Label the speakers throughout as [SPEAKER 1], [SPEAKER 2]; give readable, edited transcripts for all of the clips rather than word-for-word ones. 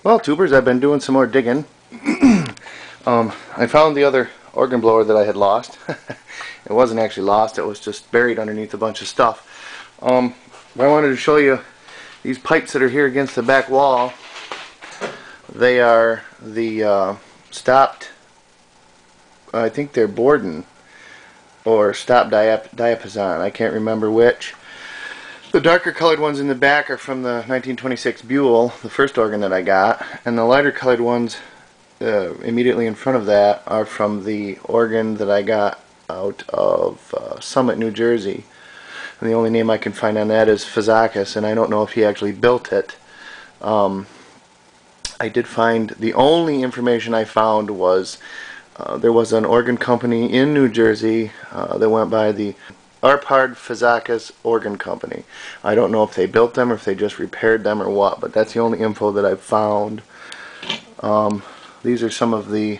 [SPEAKER 1] Well, tubers, I've been doing some more digging. I found the other organ blower that I had lost. It wasn't actually lost, it was just buried underneath a bunch of stuff. I wanted to show you these pipes that are here against the back wall. They are the stopped, I think they're Borden or stopped diapason. I can't remember which. The darker colored ones in the back are from the 1926 Buell, the first organ that I got, and the lighter colored ones immediately in front of that are from the organ that I got out of Summit, New Jersey. And the only name I can find on that is Fazakis, and I don't know if he actually built it. I did find, the only information I found was there was an organ company in New Jersey that went by the Arpard Fazakis Organ Company. I don't know if they built them or if they just repaired them or what, but that's the only info that I've found. These are some of the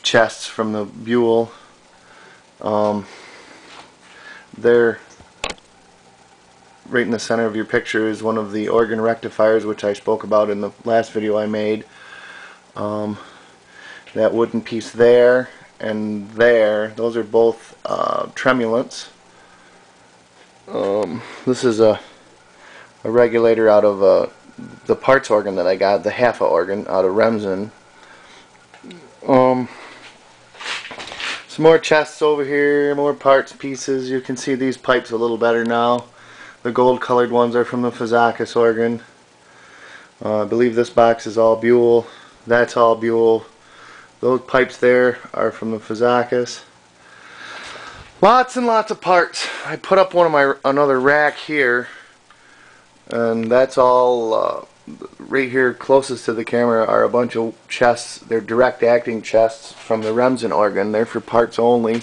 [SPEAKER 1] chests from the Buell. They're right in the center of your picture is one of the organ rectifiers, which I spoke about in the last video I made. That wooden piece there and there, those are both tremulants. This is a regulator out of the parts organ that I got, the Haffa organ out of Remsen. Some more chests over here, more parts pieces. You can see these pipes a little better now. The gold colored ones are from the Fazakis organ. I believe this box is all Buell. That's all Buell. Those pipes there are from the Fazakis. Lots and lots of parts. I put up another rack here, and that's all right here closest to the camera are a bunch of chests. They're direct acting chests from the Remsen organ. They're for parts only.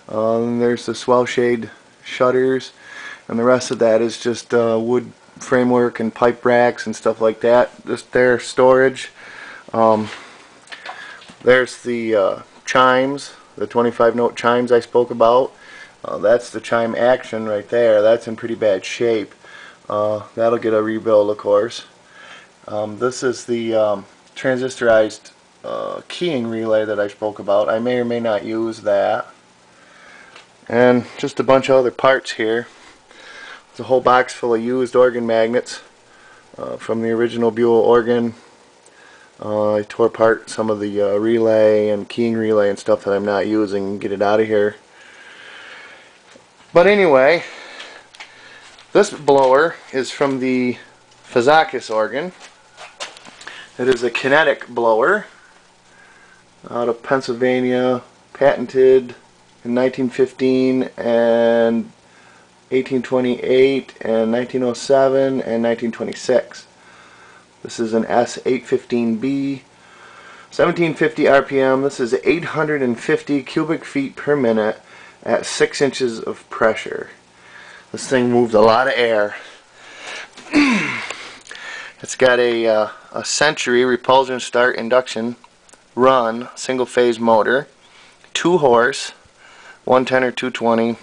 [SPEAKER 1] There's the swell shade shutters, and the rest of that is just wood framework and pipe racks and stuff like that. Just their storage. There's the chimes, the 25-note chimes I spoke about. That's the chime action right there. That's in pretty bad shape. That'll get a rebuild, of course. This is the transistorized keying relay that I spoke about. I may or may not use that. And just a bunch of other parts here. There's a whole box full of used organ magnets from the original Buell organ. I tore apart some of the relay and keying relay and stuff that I'm not using and get it out of here. But anyway, this blower is from the Fazakis organ. It is a Kinetic blower out of Pennsylvania, patented in 1915 and 1828 and 1907 and 1926. This is an S815B, 1750 RPM. This is 850 cubic feet per minute at 6 inches of pressure. This thing moves a lot of air. It's got a Century Repulsion start induction run single phase motor, 2 horse, 110 or 220,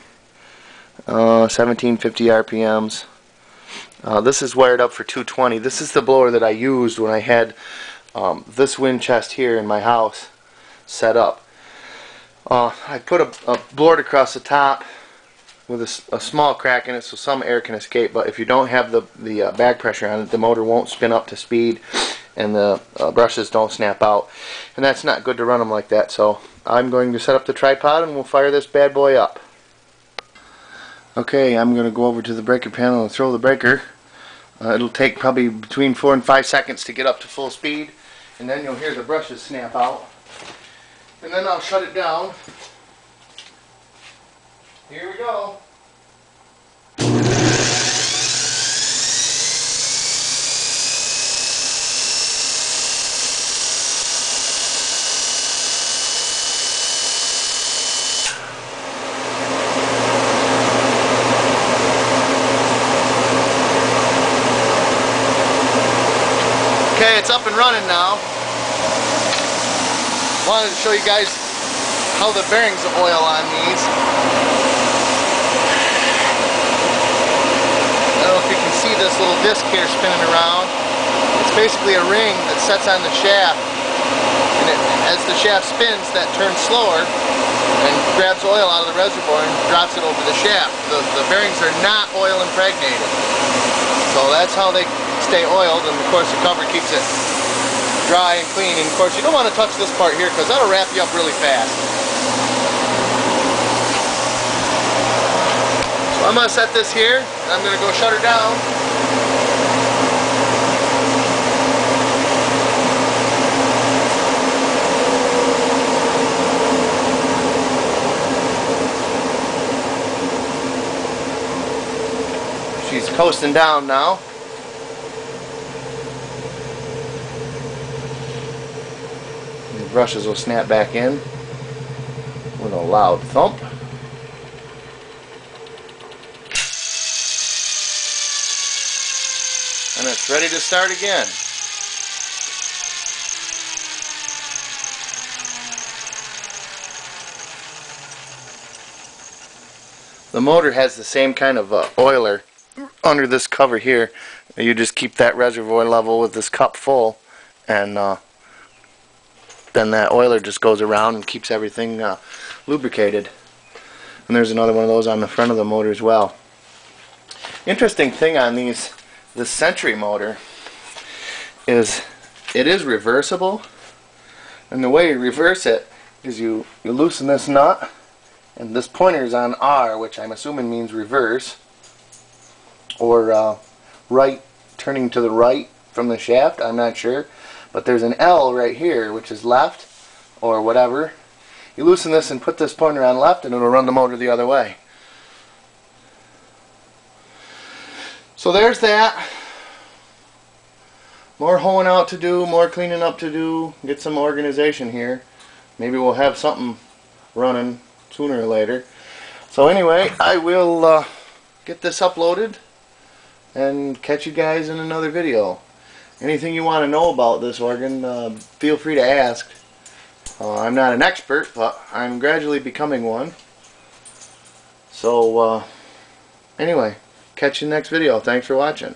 [SPEAKER 1] 1750 RPMs. This is wired up for 220. This is the blower that I used when I had this wind chest here in my house set up. I put a board across the top with a small crack in it so some air can escape, but if you don't have the back pressure on it, the motor won't spin up to speed and the brushes don't snap out, and that's not good to run them like that. So I'm going to set up the tripod and we'll fire this bad boy up. Okay, I'm going to go over to the breaker panel and throw the breaker. It'll take probably between 4 and 5 seconds to get up to full speed, and then you'll hear the brushes snap out. And then I'll shut it down. Here we go. Okay, it's up and running now. Wanted to show you guys how the bearings oil on these. I don't know if you can see this little disc here spinning around. It's basically a ring that sets on the shaft, and as the shaft spins, that turns slower and grabs oil out of the reservoir and drops it over the shaft. The bearings are not oil impregnated, so that's how they stay oiled, and of course the cover keeps it dry and clean. And of course you don't want to touch this part here because that'll wrap you up really fast. So I'm going to set this here, and I'm going to go shut her down. She's coasting down now. The brushes will snap back in with a loud thump. And it's ready to start again. The motor has the same kind of oiler under this cover here. You just keep that reservoir level with this cup full, and then that oiler just goes around and keeps everything lubricated. And there's another one of those on the front of the motor as well. Interesting thing on this Century motor is it is reversible, and the way you reverse it is you loosen this nut, and this pointer is on R, which I'm assuming means reverse, or right, turning to the right from the shaft. I'm not sure, but there's an L right here, which is left, or whatever. You loosen this and put this pointer on left, and it'll run the motor the other way. So there's that. More hoeing out to do, more cleaning up to do, get some organization here. Maybe we'll have something running sooner or later. So anyway, I will get this uploaded and catch you guys in another video. Anything you want to know about this organ, feel free to ask. I'm not an expert, but I'm gradually becoming one. So anyway, catch you next video. Thanks for watching.